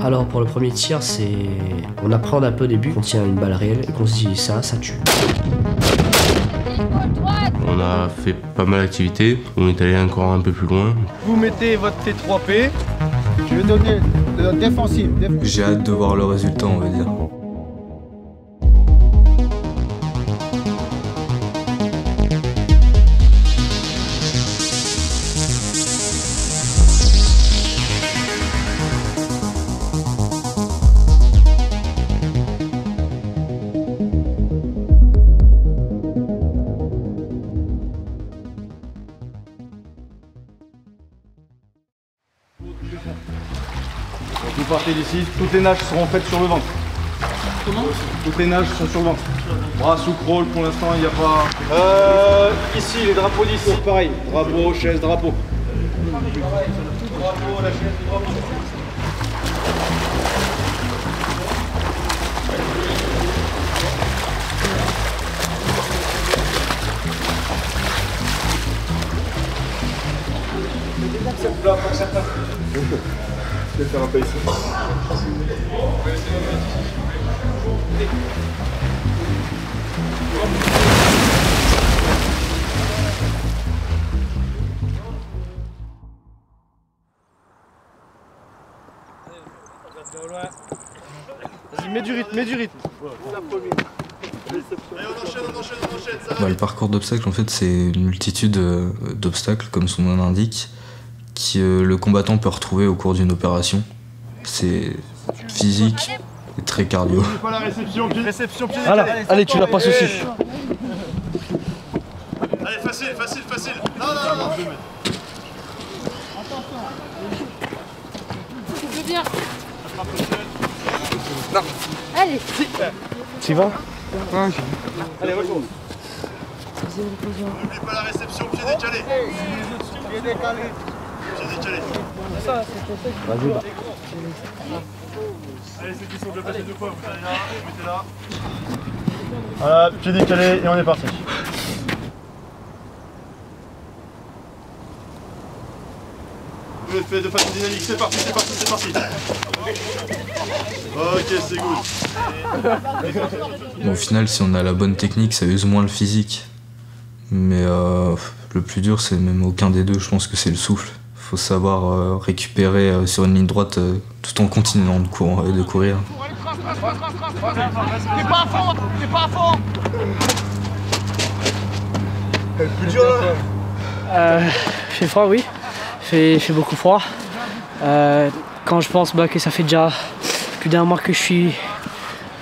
Alors pour le premier tir, c'est... On appréhende un peu au début, on tient une balle réelle et qu'on se dit ça tue. On a fait pas mal d'activités, on est allé encore un peu plus loin. Vous mettez votre T3P. Je vais donner de défensive. J'ai hâte de voir le résultat, on va dire. Vous partez d'ici, toutes les nages seront faites sur le ventre. Comment? Toutes les nages sont sur le ventre. Bras sous crawl, pour l'instant il n'y a pas... Ici, les drapeaux d'ici, pareil. Drapeau, chaise, drapeau. Drapeau, la chaise, drapeau. Cette plat pour certains. Je vais faire un peu ici. Vas-y, mets du rythme, mets du rythme. Bah, le parcours d'obstacles, en fait, c'est une multitude d'obstacles, comme son nom l'indique, que le combattant peut retrouver au cours d'une opération. C'est physique et très cardio. Pas la réception, pied. Allez, tu la passes aussi. Allez, facile. Non. Je veux bien. Non. Allez. Tu vas? Allez, retourne. N'oublie pas la réception, pied décalé. Pied décalé. Vas-y. Allez, ceux qui sont déjà passés 2 fois, vous allez là, vous mettez là. Voilà, pied décalé et on est parti. Vous le faites de façon dynamique, c'est parti. Ok, c'est good. Bon, au final, si on a la bonne technique, ça use moins le physique. Mais le plus dur, c'est même aucun des deux, je pense que c'est le souffle. Faut savoir récupérer sur une ligne droite tout en continuant de courir. T'es pas à fond. Plus dur là. Il fait froid, oui. Il fait beaucoup froid. Quand je pense que ça fait déjà plus d'un mois que je suis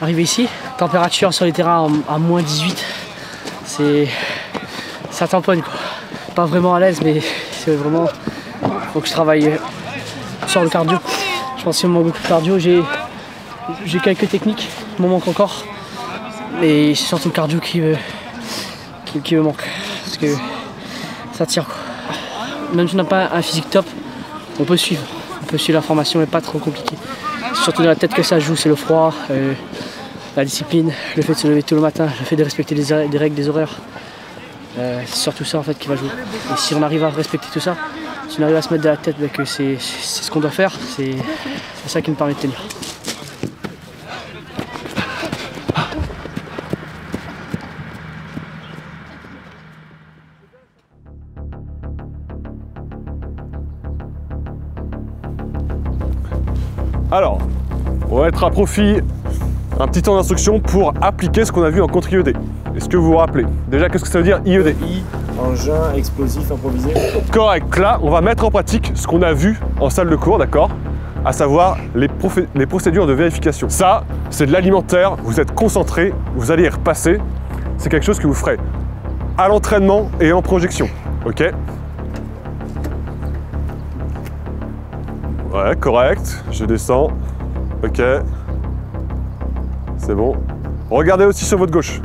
arrivé ici, température sur les terrains à moins 18, ça tamponne quoi. Pas vraiment à l'aise, mais c'est vraiment... Faut que je travaille sur le cardio. Je pense qu'il me manque beaucoup de cardio. J'ai quelques techniques, il m'en manque encore. Mais c'est surtout le cardio qui me manque. Parce que ça tire quoi. Même si on n'a pas un physique top, on peut suivre. On peut suivre la formation, mais pas trop compliqué. C'est surtout dans la tête que ça joue, c'est le froid, la discipline, le fait de se lever tôt le matin, le fait de respecter des règles, des horaires. C'est surtout ça en fait qui va jouer. Et si on arrive à respecter tout ça, si on arrive à se mettre dans la tête que c'est ce qu'on doit faire, c'est ça qui nous permet de tenir. Alors, on va être à profit un petit temps d'instruction pour appliquer ce qu'on a vu en contre-IED. Est-ce que vous vous rappelez? Déjà, qu'est-ce que ça veut dire IED? Engin explosif improvisé. Correct. Là, on va mettre en pratique ce qu'on a vu en salle de cours, d'accord? À savoir les procédures de vérification. Ça, c'est de l'alimentaire, vous êtes concentré, vous allez y repasser. C'est quelque chose que vous ferez à l'entraînement et en projection, ok? Ouais, correct. Je descends. Ok. C'est bon. Regardez aussi sur votre gauche.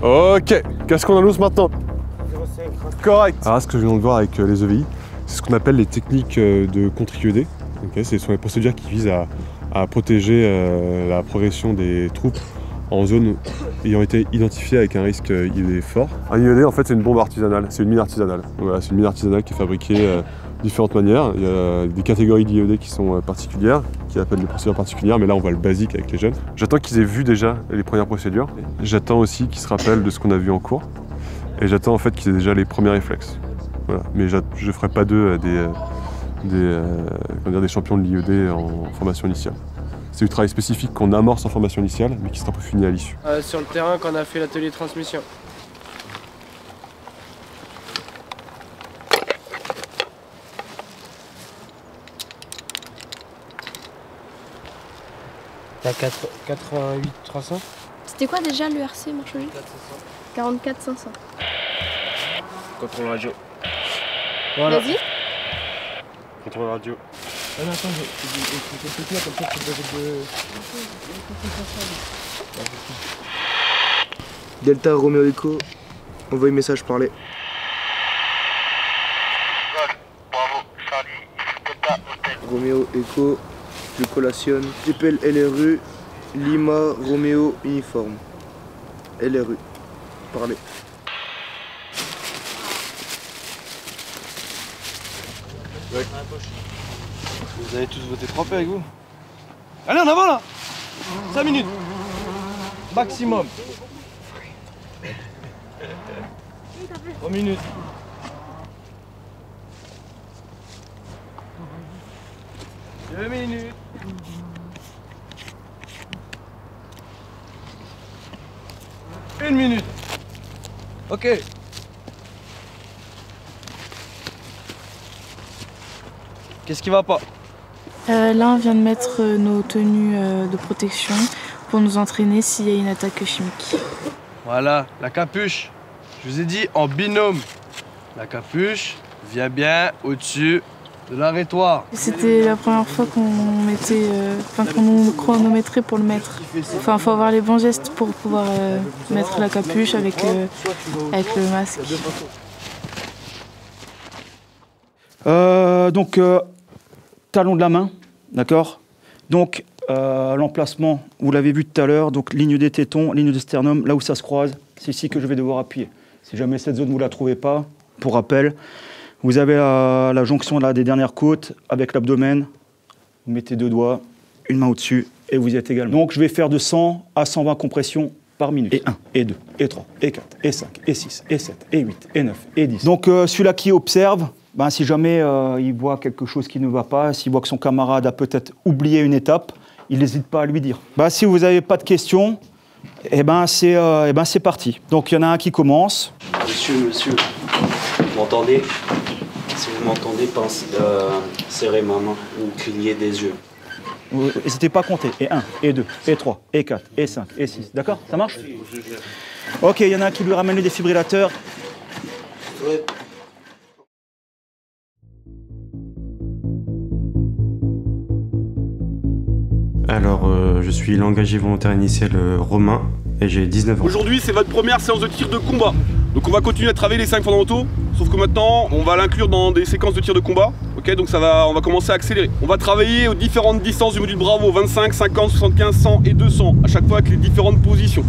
Ok. Qu'est-ce qu'on annonce maintenant? 0,5. Correct. Alors, ce que je viens de voir avec les EVI, c'est ce qu'on appelle les techniques de contre-IED. Okay, ce sont les procédures qui visent à protéger la progression des troupes en zone ayant été identifiées avec un risque IED fort. Un IED, en fait, c'est une bombe artisanale. C'est une mine artisanale. Voilà, c'est une mine artisanale qui est fabriquée différentes manières. Il y a des catégories d'IED qui sont particulières, qui appellent des procédures particulières, mais là on va le basique avec les jeunes. J'attends qu'ils aient vu déjà les premières procédures. J'attends aussi qu'ils se rappellent de ce qu'on a vu en cours. Et j'attends en fait qu'ils aient déjà les premiers réflexes. Voilà. Mais je ne ferai pas d'eux des champions de l'IED en formation initiale. C'est du travail spécifique qu'on amorce en formation initiale, mais qui sera peaufiné à l'issue. Sur le terrain, quand on a fait l'atelier transmission. T'as 88 300. C'était quoi déjà l'ERC, Marcholi? 44 500. Contrôle radio. Voilà. Vas-y. Contrôle radio. Ah non, attends, je comme ça, tu peux Delta Romeo Echo, envoyez message parler. Bravo, Charlie, Delta Hotel. Romeo Echo, je collationne. J'appelle LRU, Lima Romeo Uniforme. LRU, parler. Ouais. Vous avez tous voté 3 avec vous? Allez, en avant là! 5 minutes! Maximum! 3 minutes! Deux minutes! Une minute! Ok! Qu'est-ce qui va pas? Là, on vient de mettre nos tenues de protection pour nous entraîner s'il y a une attaque chimique. Voilà, la capuche. Je vous ai dit en binôme. La capuche vient bien au-dessus de l'arrêtoire. C'était la première fois qu'on mettait, qu'on nous chronométrait pour le mettre. Enfin, faut avoir les bons gestes pour pouvoir mettre la capuche avec le masque. Talon de la main, d'accord? Donc l'emplacement, vous l'avez vu tout à l'heure, donc ligne des tétons, ligne du sternum, là où ça se croise, c'est ici que je vais devoir appuyer. Si jamais cette zone vous ne la trouvez pas, pour rappel, vous avez la jonction là, des dernières côtes avec l'abdomen, vous mettez 2 doigts, une main au-dessus et vous y êtes également. Donc je vais faire de 100 à 120 compressions par minute. Et 1, et 2, et 3, et 4, et 5, et 6, et 7, et 8, et 9, et 10. Donc celui-là qui observe, ben, si jamais il voit quelque chose qui ne va pas, s'il voit que son camarade a peut-être oublié une étape, il n'hésite pas à lui dire. Ben, si vous n'avez pas de questions, c'est parti. Donc il y en a un qui commence. Monsieur, vous m'entendez? Si vous m'entendez, serrez ma main ou clignez des yeux. N'hésitez pas à compter. Et 1, et 2, et 3, et 4, et 5, et 6. D'accord? Ça marche? Ok, il y en a un qui lui ramène le défibrillateur. Ouais. Alors, je suis l'engagé volontaire initial Romain et j'ai 19 ans. Aujourd'hui, c'est votre première séance de tir de combat. Donc on va continuer à travailler les 5 fondamentaux, sauf que maintenant, on va l'inclure dans des séquences de tir de combat. Ok, donc on va commencer à accélérer. On va travailler aux différentes distances du module Bravo, 25, 50, 75, 100 et 200, à chaque fois avec les différentes positions.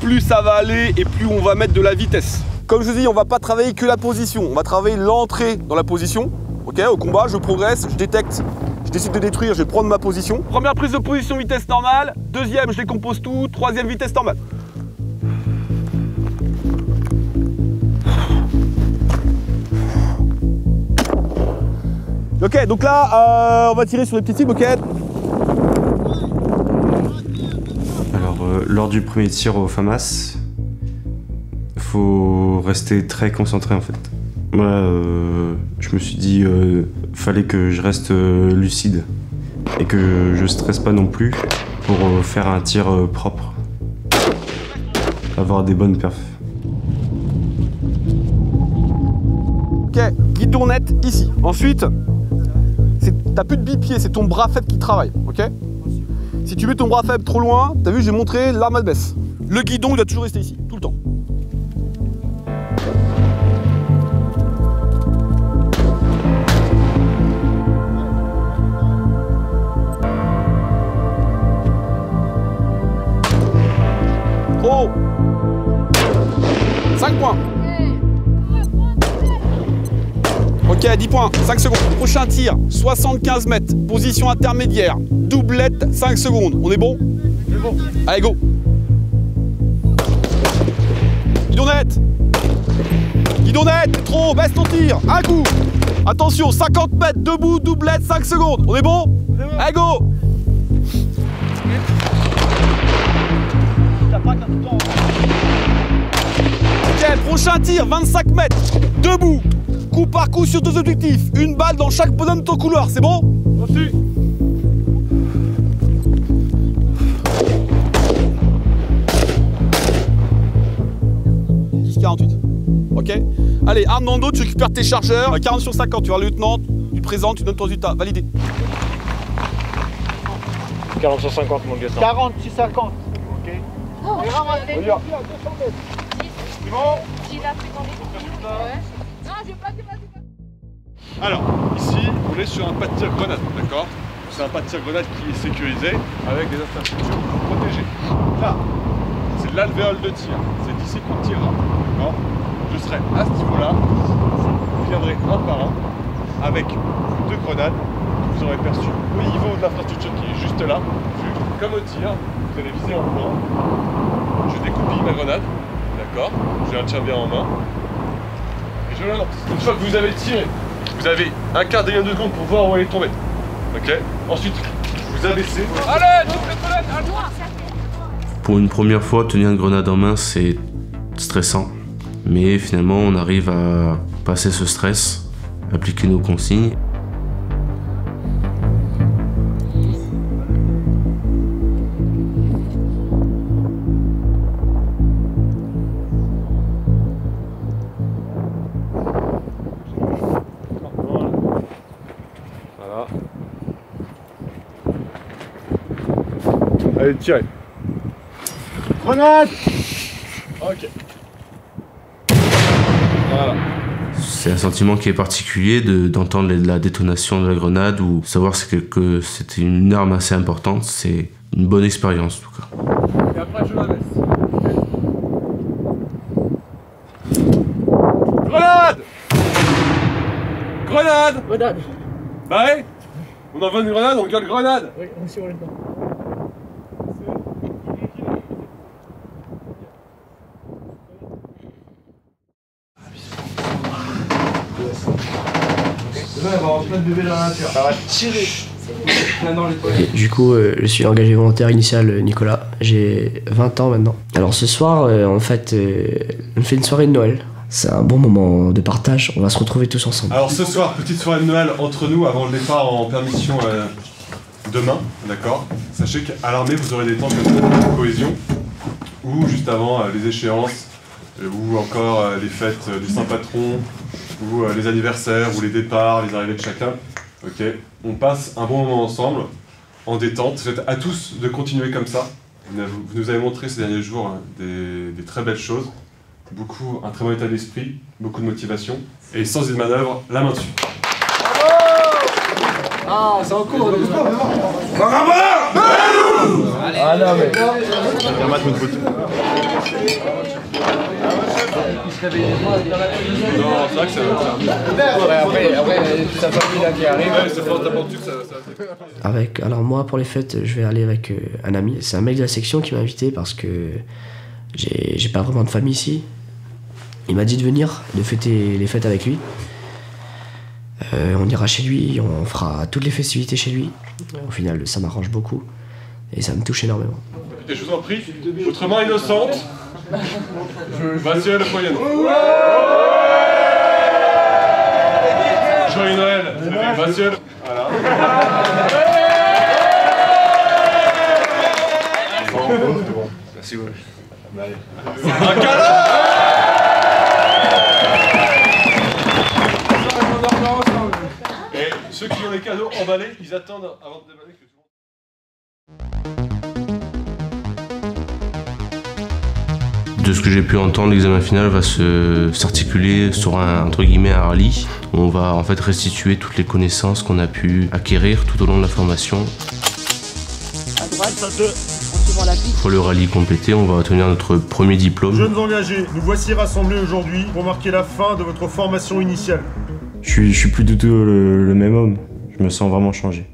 Plus ça va aller et plus on va mettre de la vitesse. Comme je vous dis, on va pas travailler que la position, on va travailler l'entrée dans la position. Ok, au combat, je progresse, je détecte, je décide de détruire, je vais prendre ma position. Première prise de position, vitesse normale. Deuxième, je décompose tout. Troisième, vitesse normale. Ok, donc là, on va tirer sur les petites cibles, ok. Alors, lors du premier tir au FAMAS, faut rester très concentré en fait. Voilà, je me suis dit, fallait que je reste lucide et que je stresse pas non plus pour faire un tir propre. Avoir des bonnes perfs. Ok, guidon net ici. Ensuite, t'as plus de bipied, c'est ton bras faible qui travaille, ok? Si tu mets ton bras faible trop loin, t'as vu, j'ai montré, l'arme elle baisse. Le guidon, il doit toujours rester ici, tout le temps. Oh, 5 points. Ok, Ok, 10 points, 5 secondes. Prochain tir, 75 mètres. Position intermédiaire. Doublette, 5 secondes. On est bon? C'est bon. Allez, go. Guidonnette. Guidonnette, t'es trop haut, baisse ton tir. Un coup. Attention, 50 mètres, debout, doublette, 5 secondes. On est bon? Allez, go. Ok, prochain tir, 25 mètres. Debout. Coup par coup sur 2 objectifs. Une balle dans chaque bonhomme de ton couloir, c'est bon? Reçu. « 48. Ok. Allez, arme dans le dos, tu récupères tes chargeurs. 40 sur 50, tu vas le lieutenant, tu te présentes, tu donnes ton résultat. Validé. 40 sur 50, mon lieutenant. 40 sur 50. Ok. On y va. C'est bon? Alors, ici, on est sur un pas de tir grenade, d'accord? C'est un pas de tir grenade qui est sécurisé avec des infrastructures protégées. Là, c'est l'alvéole de tir. C'est d'ici qu'on tirera, d'accord? Je serai à ce niveau-là. Vous viendrez un par un avec 2 grenades que vous aurez perçues au niveau de l'infrastructure qui est juste là. Comme au tir, vous allez viser un point. Je découpille ma grenade, d'accord? Je la tiens bien en main. Et je la lance. Une fois que vous avez tiré, vous avez un quart de seconde pour voir où elle est tombée. Ok? Ensuite, vous abaissez. Allez, double grenade, à droite. Pour une première fois, tenir une grenade en main, c'est stressant. Mais finalement, on arrive à passer ce stress, appliquer nos consignes. Voilà. Allez, tirez. Grenade! Ok. Voilà. C'est un sentiment qui est particulier d'entendre la détonation de la grenade ou savoir que c'était une arme assez importante. C'est une bonne expérience en tout cas. Et après, je la baisse. Grenade! Grenade! Grenade! Bah ouais! On envoie une grenade, on gueule grenade! Oui, monsieur le lieutenant. Demain, elle va avoir plein de bébés dans la nature. Ça va tirer. Et du coup, je suis engagé volontaire initial Nicolas. J'ai 20 ans maintenant. Alors ce soir, en fait, on fait une soirée de Noël. C'est un bon moment de partage. On va se retrouver tous ensemble. Alors ce soir, petite soirée de Noël entre nous avant le départ en permission demain, d'accord? Sachez qu'à l'armée, vous aurez des temps de cohésion ou juste avant les échéances ou encore les fêtes des Saint-Patrons ou les anniversaires ou les départs, les arrivées de chacun. Ok, on passe un bon moment ensemble, en détente. Je vous souhaite à tous de continuer comme ça. Vous nous avez montré ces derniers jours des très belles choses. Un très bon état d'esprit, beaucoup de motivation. Et sans une manœuvre, la main dessus. Ah, c'est en cours. Ah non mais... Il se réveille moi dans la cuisine. Non, c'est vrai que ça va. Après, toute sa famille là qui arrive. Ouais, c'est fort d'aventure, ça. Alors moi, pour les fêtes, je vais aller avec un ami. C'est un mec de la section qui m'a invité parce que j'ai pas vraiment de famille ici. Il m'a dit de venir, de fêter les fêtes avec lui. On ira chez lui, on fera toutes les festivités chez lui. Au final, ça m'arrange beaucoup et ça me touche énormément. Et je vous en prie, votre main innocente. Voici le foyer. Joyeux Noël. Voici le... Voilà. Bon. Merci, ouais. Un câlin! Et ceux qui ont les cadeaux emballés, ils attendent avant de déballer que tout le monde... De ce que j'ai pu entendre, l'examen final va s'articuler sur un rallye. On va en fait restituer toutes les connaissances qu'on a pu acquérir tout au long de la formation. À droite, en suivant la piste. Pour le rallye complété, on va obtenir notre premier diplôme. Jeunes engagés, nous voici rassemblés aujourd'hui pour marquer la fin de votre formation initiale. Je suis plus du tout le même homme. Je me sens vraiment changé.